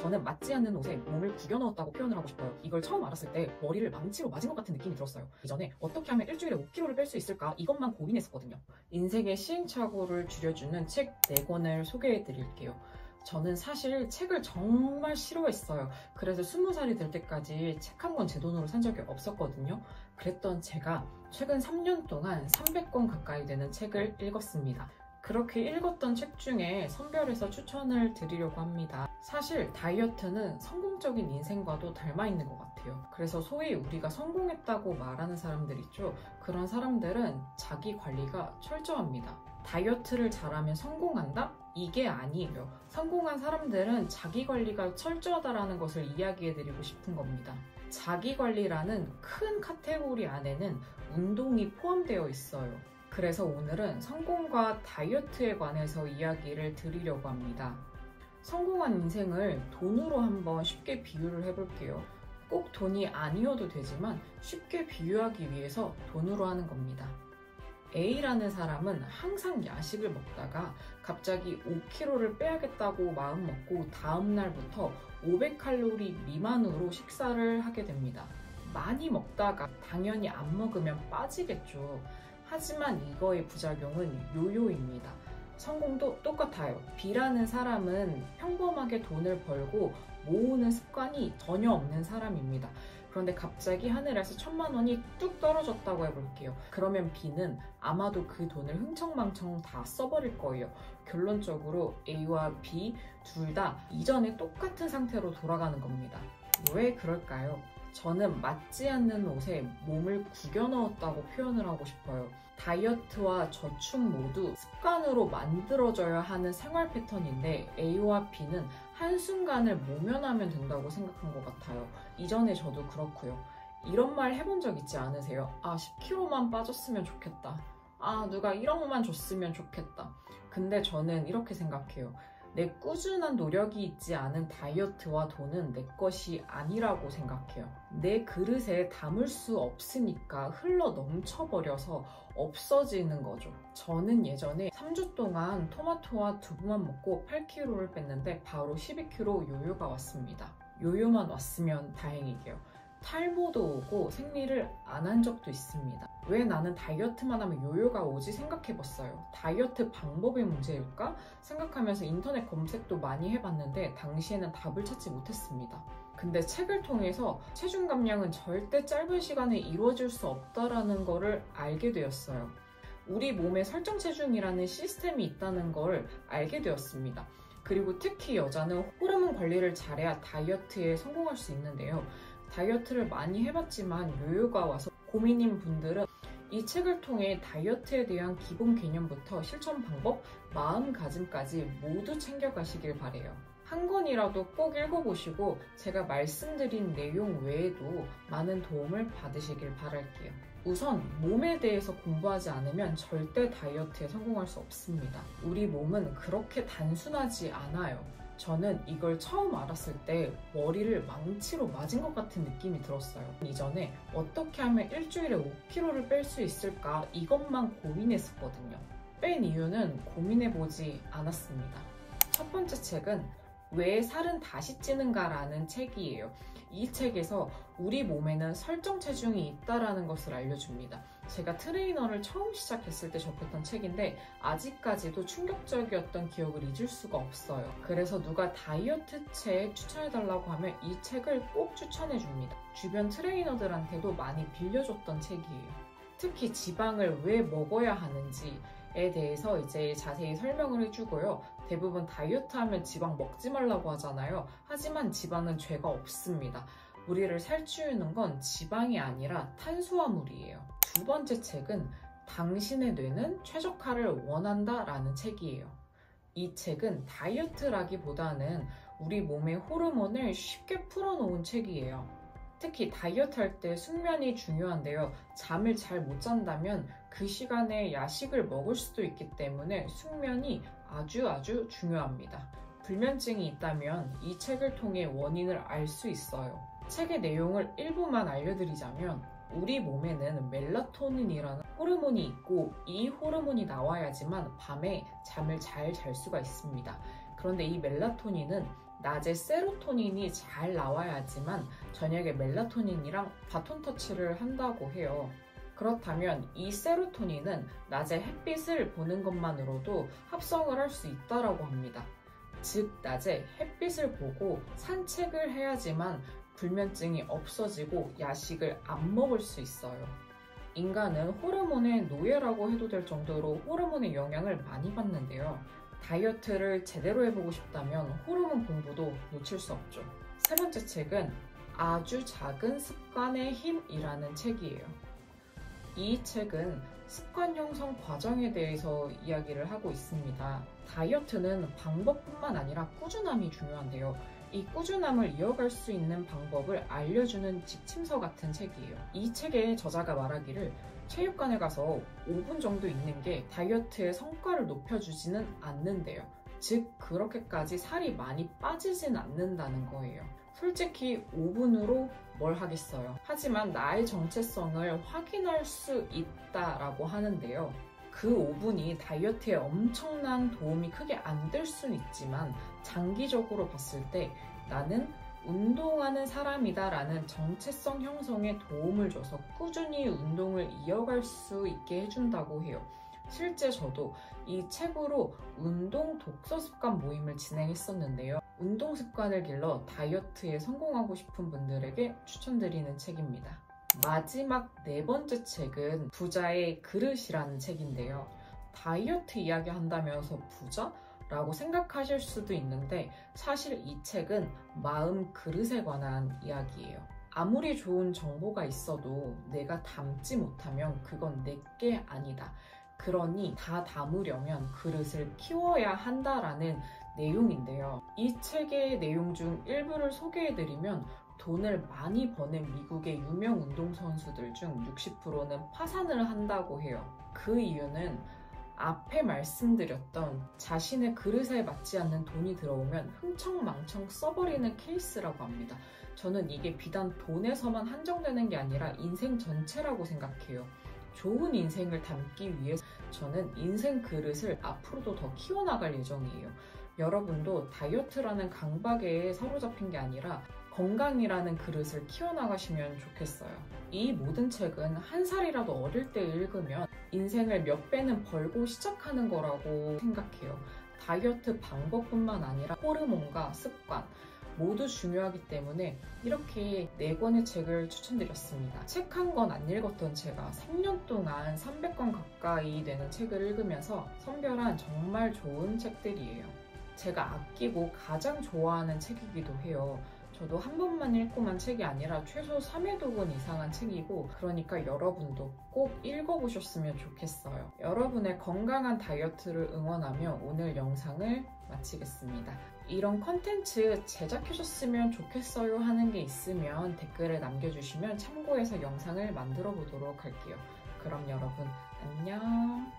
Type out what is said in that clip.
저는 맞지 않는 옷에 몸을 구겨 넣었다고 표현을 하고 싶어요. 이걸 처음 알았을 때 머리를 망치로 맞은 것 같은 느낌이 들었어요. 이전에 어떻게 하면 일주일에 5kg를 뺄 수 있을까 이것만 고민했었거든요. 인생의 시행착오를 줄여주는 책 4권을 소개해 드릴게요. 저는 사실 책을 정말 싫어했어요. 그래서 20살이 될 때까지 책 한 권 제 돈으로 산 적이 없었거든요. 그랬던 제가 최근 3년 동안 300권 가까이 되는 책을 읽었습니다. 그렇게 읽었던 책 중에 선별해서 추천을 드리려고 합니다. 사실 다이어트는 성공적인 인생과도 닮아 있는 것 같아요. 그래서 소위 우리가 성공했다고 말하는 사람들 있죠. 그런 사람들은 자기 관리가 철저합니다. 다이어트를 잘하면 성공한다? 이게 아니에요. 성공한 사람들은 자기 관리가 철저하다는 것을 이야기해드리고 싶은 겁니다. 자기 관리라는 큰 카테고리 안에는 운동이 포함되어 있어요. 그래서 오늘은 성공과 다이어트에 관해서 이야기를 드리려고 합니다. 성공한 인생을 돈으로 한번 쉽게 비유를 해볼게요. 꼭 돈이 아니어도 되지만 쉽게 비유하기 위해서 돈으로 하는 겁니다. A라는 사람은 항상 야식을 먹다가 갑자기 5kg를 빼야겠다고 마음먹고 다음날부터 500칼로리 미만으로 식사를 하게 됩니다. 많이 먹다가 당연히 안 먹으면 빠지겠죠. 하지만 이거의 부작용은 요요입니다. 성공도 똑같아요. B라는 사람은 평범하게 돈을 벌고 모으는 습관이 전혀 없는 사람입니다. 그런데 갑자기 하늘에서 1000만 원이 뚝 떨어졌다고 해볼게요. 그러면 B는 아마도 그 돈을 흥청망청 다 써버릴 거예요. 결론적으로 A와 B 둘 다 이전에 똑같은 상태로 돌아가는 겁니다. 왜 그럴까요? 저는 맞지 않는 옷에 몸을 구겨 넣었다고 표현을 하고 싶어요. 다이어트와 저축 모두 습관으로 만들어져야 하는 생활 패턴인데 A와 B는 한순간을 모면하면 된다고 생각한 것 같아요. 이전에 저도 그렇고요. 이런 말 해본 적 있지 않으세요? 10kg만 빠졌으면 좋겠다. 누가 1억만 줬으면 좋겠다. 근데 저는 이렇게 생각해요. 내 꾸준한 노력이 있지 않은 다이어트와 돈은 내 것이 아니라고 생각해요. 내 그릇에 담을 수 없으니까 흘러 넘쳐버려서 없어지는 거죠. 저는 예전에 3주 동안 토마토와 두부만 먹고 8kg를 뺐는데 바로 12kg 요요가 왔습니다. 요요만 왔으면 다행이게요. 탈모도 오고 생리를 안 한 적도 있습니다. 왜 나는 다이어트만 하면 요요가 오지 생각해봤어요. 다이어트 방법의 문제일까? 생각하면서 인터넷 검색도 많이 해봤는데 당시에는 답을 찾지 못했습니다. 근데 책을 통해서 체중 감량은 절대 짧은 시간에 이루어질 수 없다라는 거를 알게 되었어요. 우리 몸에 설정 체중이라는 시스템이 있다는 걸 알게 되었습니다. 그리고 특히 여자는 호르몬 관리를 잘해야 다이어트에 성공할 수 있는데요. 다이어트를 많이 해봤지만 요요가 와서 고민인 분들은 이 책을 통해 다이어트에 대한 기본 개념부터 실천 방법, 마음가짐까지 모두 챙겨가시길 바래요. 한 권이라도 꼭 읽어보시고 제가 말씀드린 내용 외에도 많은 도움을 받으시길 바랄게요. 우선 몸에 대해서 공부하지 않으면 절대 다이어트에 성공할 수 없습니다. 우리 몸은 그렇게 단순하지 않아요. 저는 이걸 처음 알았을 때 머리를 망치로 맞은 것 같은 느낌이 들었어요. 이전에 어떻게 하면 일주일에 5kg를 뺄 수 있을까 이것만 고민했었거든요. 뺀 이유는 고민해보지 않았습니다. 첫 번째 책은 왜 살은 다시 찌는가 라는 책이에요. 이 책에서 우리 몸에는 설정 체중이 있다는 것을 알려줍니다. 제가 트레이너를 처음 시작했을 때 접했던 책인데 아직까지도 충격적이었던 기억을 잊을 수가 없어요. 그래서 누가 다이어트 책 추천해달라고 하면 이 책을 꼭 추천해줍니다. 주변 트레이너들한테도 많이 빌려줬던 책이에요. 특히 지방을 왜 먹어야 하는지에 대해서 이제 자세히 설명을 해주고요. 대부분 다이어트 하면 지방 먹지 말라고 하잖아요. 하지만 지방은 죄가 없습니다. 우리를 살찌우는 건 지방이 아니라 탄수화물이에요. 두 번째 책은 당신의 뇌는 최적화를 원한다 라는 책이에요. 이 책은 다이어트라기보다는 우리 몸의 호르몬을 쉽게 풀어놓은 책이에요. 특히 다이어트 할 때 숙면이 중요한데요. 잠을 잘 못 잔다면 그 시간에 야식을 먹을 수도 있기 때문에 숙면이 아주 중요합니다. 불면증이 있다면 이 책을 통해 원인을 알 수 있어요. 책의 내용을 일부만 알려드리자면 우리 몸에는 멜라토닌이라는 호르몬이 있고 이 호르몬이 나와야지만 밤에 잠을 잘 잘 수가 있습니다. 그런데 이 멜라토닌은 낮에 세로토닌이 잘 나와야지만 저녁에 멜라토닌이랑 바톤 터치를 한다고 해요. 그렇다면 이 세로토닌은 낮에 햇빛을 보는 것만으로도 합성을 할 수 있다고 합니다. 즉, 낮에 햇빛을 보고 산책을 해야지만 불면증이 없어지고 야식을 안 먹을 수 있어요. 인간은 호르몬의 노예라고 해도 될 정도로 호르몬의 영향을 많이 받는데요. 다이어트를 제대로 해보고 싶다면 호르몬 공부도 놓칠 수 없죠. 세 번째 책은 아주 작은 습관의 힘이라는 책이에요. 이 책은 습관 형성 과정에 대해서 이야기를 하고 있습니다. 다이어트는 방법뿐만 아니라 꾸준함이 중요한데요. 이 꾸준함을 이어갈 수 있는 방법을 알려주는 지침서 같은 책이에요. 이 책의 저자가 말하기를 체육관에 가서 5분 정도 있는 게 다이어트의 성과를 높여주지는 않는데요. 즉, 그렇게까지 살이 많이 빠지진 않는다는 거예요. 솔직히 5분으로 뭘 하겠어요. 하지만 나의 정체성을 확인할 수 있다라고 하는데요. 그 5분이 다이어트에 엄청난 도움이 크게 안 될 수는 있지만 장기적으로 봤을 때 나는 운동하는 사람이다라는 정체성 형성에 도움을 줘서 꾸준히 운동을 이어갈 수 있게 해준다고 해요. 실제 저도 이 책으로 운동 독서 습관 모임을 진행했었는데요. 운동 습관을 길러 다이어트에 성공하고 싶은 분들에게 추천드리는 책입니다. 마지막 네 번째 책은 부자의 그릇이라는 책인데요. 다이어트 이야기 한다면서 부자? 라고 생각하실 수도 있는데 사실 이 책은 마음 그릇에 관한 이야기예요. 아무리 좋은 정보가 있어도 내가 담지 못하면 그건 내게 아니다. 그러니 다 담으려면 그릇을 키워야 한다라는 내용인데요. 이 책의 내용 중 일부를 소개해드리면 돈을 많이 버는 미국의 유명 운동선수들 중 60%는 파산을 한다고 해요. 그 이유는 앞에 말씀드렸던 자신의 그릇에 맞지 않는 돈이 들어오면 흥청망청 써버리는 케이스라고 합니다. 저는 이게 비단 돈에서만 한정되는 게 아니라 인생 전체라고 생각해요. 좋은 인생을 담기 위해서 저는 인생 그릇을 앞으로도 더 키워나갈 예정이에요. 여러분도 다이어트라는 강박에 사로잡힌 게 아니라 건강이라는 그릇을 키워나가시면 좋겠어요. 이 모든 책은 한 살이라도 어릴 때 읽으면 인생을 몇 배는 벌고 시작하는 거라고 생각해요. 다이어트 방법뿐만 아니라 호르몬과 습관 모두 중요하기 때문에 이렇게 4권의 책을 추천드렸습니다. 책 한 권 안 읽었던 제가 3년 동안 300권 가까이 되는 책을 읽으면서 선별한 정말 좋은 책들이에요. 제가 아끼고 가장 좋아하는 책이기도 해요. 저도 한 번만 읽고만 책이 아니라 최소 3회독은 이상한 책이고 그러니까 여러분도 꼭 읽어보셨으면 좋겠어요. 여러분의 건강한 다이어트를 응원하며 오늘 영상을 마치겠습니다. 이런 컨텐츠 제작해줬으면 좋겠어요 하는 게 있으면 댓글을 남겨주시면 참고해서 영상을 만들어 보도록 할게요. 그럼 여러분 안녕.